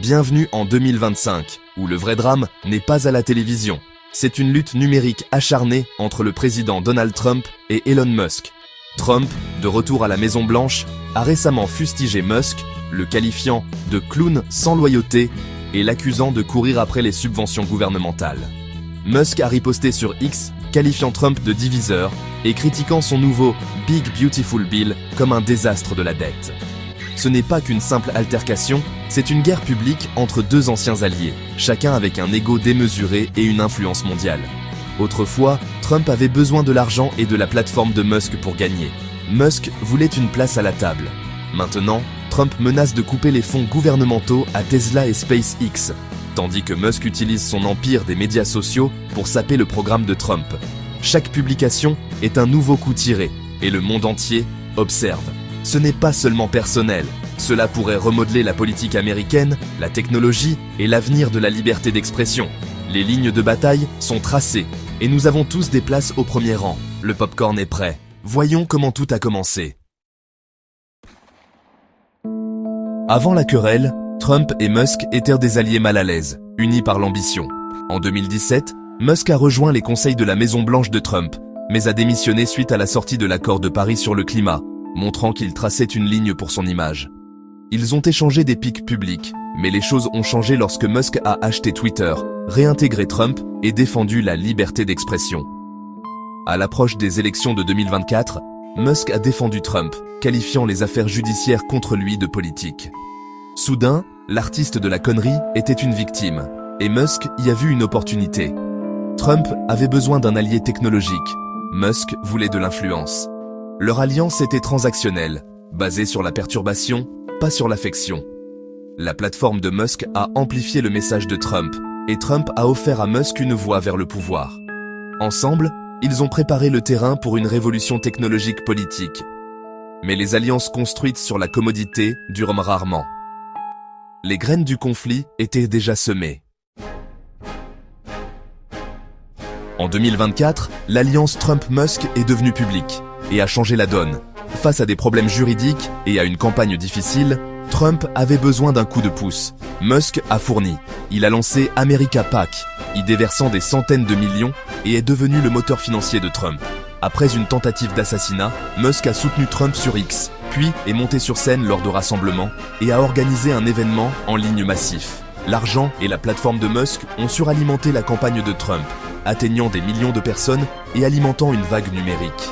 Bienvenue en 2025, où le vrai drame n'est pas à la télévision. C'est une lutte numérique acharnée entre le président Donald Trump et Elon Musk. Trump, de retour à la Maison-Blanche, a récemment fustigé Musk, le qualifiant de clown sans loyauté et l'accusant de courir après les subventions gouvernementales. Musk a riposté sur X, qualifiant Trump de diviseur et critiquant son nouveau Big Beautiful Bill comme un désastre de la dette. Ce n'est pas qu'une simple altercation, c'est une guerre publique entre deux anciens alliés, chacun avec un ego démesuré et une influence mondiale. Autrefois, Trump avait besoin de l'argent et de la plateforme de Musk pour gagner. Musk voulait une place à la table. Maintenant, Trump menace de couper les fonds gouvernementaux à Tesla et SpaceX, tandis que Musk utilise son empire des médias sociaux pour saper le programme de Trump. Chaque publication est un nouveau coup tiré, et le monde entier observe. Ce n'est pas seulement personnel, cela pourrait remodeler la politique américaine, la technologie et l'avenir de la liberté d'expression. Les lignes de bataille sont tracées, et nous avons tous des places au premier rang. Le popcorn est prêt. Voyons comment tout a commencé. Avant la querelle, Trump et Musk étaient des alliés mal à l'aise, unis par l'ambition. En 2017, Musk a rejoint les conseils de la Maison-Blanche de Trump, mais a démissionné suite à la sortie de l'accord de Paris sur le climat, montrant qu'il traçait une ligne pour son image. Ils ont échangé des pics publics, mais les choses ont changé lorsque Musk a acheté Twitter, réintégré Trump et défendu la liberté d'expression. À l'approche des élections de 2024, Musk a défendu Trump, qualifiant les affaires judiciaires contre lui de politique. Soudain, l'artiste de la connerie était une victime, et Musk y a vu une opportunité. Trump avait besoin d'un allié technologique, Musk voulait de l'influence. Leur alliance était transactionnelle, basée sur la perturbation, pas sur l'affection. La plateforme de Musk a amplifié le message de Trump, et Trump a offert à Musk une voie vers le pouvoir. Ensemble, ils ont préparé le terrain pour une révolution technologique politique. Mais les alliances construites sur la commodité durent rarement. Les graines du conflit étaient déjà semées. En 2024, l'alliance Trump-Musk est devenue publique et a changé la donne. Face à des problèmes juridiques et à une campagne difficile, Trump avait besoin d'un coup de pouce. Musk a fourni. Il a lancé America PAC, y déversant des centaines de millions et est devenu le moteur financier de Trump. Après une tentative d'assassinat, Musk a soutenu Trump sur X, puis est monté sur scène lors de rassemblements et a organisé un événement en ligne massif. L'argent et la plateforme de Musk ont suralimenté la campagne de Trump, atteignant des millions de personnes et alimentant une vague numérique.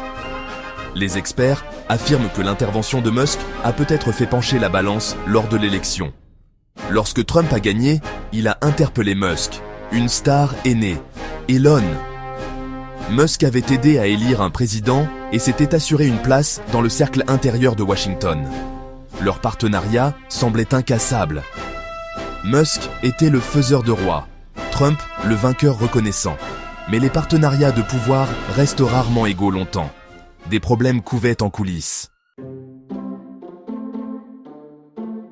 Les experts affirment que l'intervention de Musk a peut-être fait pencher la balance lors de l'élection. Lorsque Trump a gagné, il a interpellé Musk. Une star est née, Elon. Musk avait aidé à élire un président et s'était assuré une place dans le cercle intérieur de Washington. Leur partenariat semblait incassable. Musk était le faiseur de rois, Trump le vainqueur reconnaissant. Mais les partenariats de pouvoir restent rarement égaux longtemps. Des problèmes couvaient en coulisses.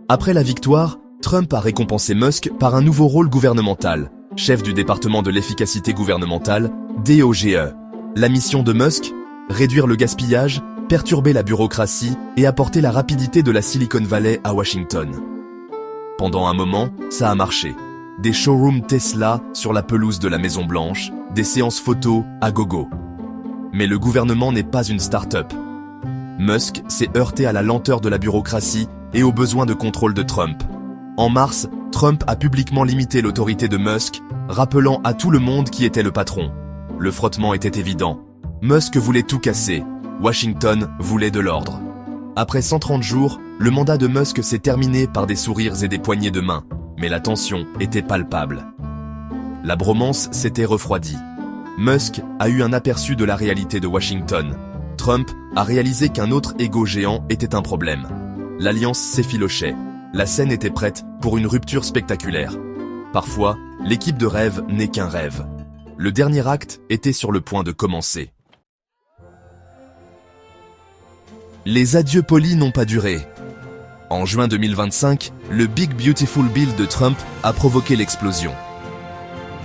Après la victoire, Trump a récompensé Musk par un nouveau rôle gouvernemental, chef du département de l'efficacité gouvernementale, DOGE. La mission de Musk, réduire le gaspillage, perturber la bureaucratie et apporter la rapidité de la Silicon Valley à Washington. Pendant un moment, ça a marché. Des showrooms Tesla sur la pelouse de la Maison-Blanche, des séances photos à gogo. Mais le gouvernement n'est pas une start-up. Musk s'est heurté à la lenteur de la bureaucratie et aux besoins de contrôle de Trump. En mars, Trump a publiquement limité l'autorité de Musk, rappelant à tout le monde qui était le patron. Le frottement était évident. Musk voulait tout casser. Washington voulait de l'ordre. Après 130 jours, le mandat de Musk s'est terminé par des sourires et des poignées de main. Mais la tension était palpable. La bromance s'était refroidie. Musk a eu un aperçu de la réalité de Washington. Trump a réalisé qu'un autre égo géant était un problème. L'alliance s'effilochait. La scène était prête pour une rupture spectaculaire. Parfois, l'équipe de rêve n'est qu'un rêve. Le dernier acte était sur le point de commencer. Les adieux polis n'ont pas duré. En juin 2025, le Big Beautiful Bill de Trump a provoqué l'explosion.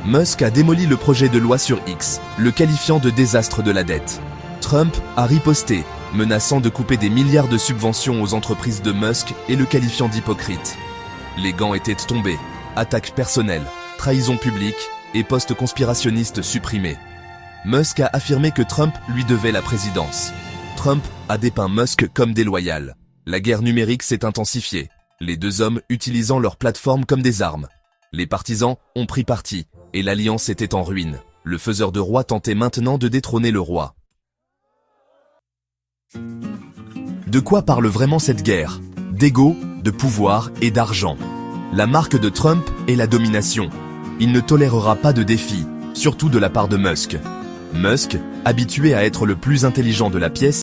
Musk a démoli le projet de loi sur X, le qualifiant de désastre de la dette. Trump a riposté, menaçant de couper des milliards de subventions aux entreprises de Musk et le qualifiant d'hypocrite. Les gants étaient tombés. Attaques personnelles, trahison publique et postes conspirationnistes supprimés. Musk a affirmé que Trump lui devait la présidence. Trump a dépeint Musk comme déloyal. La guerre numérique s'est intensifiée, les deux hommes utilisant leurs plateformes comme des armes. Les partisans ont pris parti, et l'alliance était en ruine. Le faiseur de roi tentait maintenant de détrôner le roi. De quoi parle vraiment cette guerre? D'ego, de pouvoir et d'argent. La marque de Trump est la domination. Il ne tolérera pas de défis, surtout de la part de Musk. Musk, habitué à être le plus intelligent de la pièce,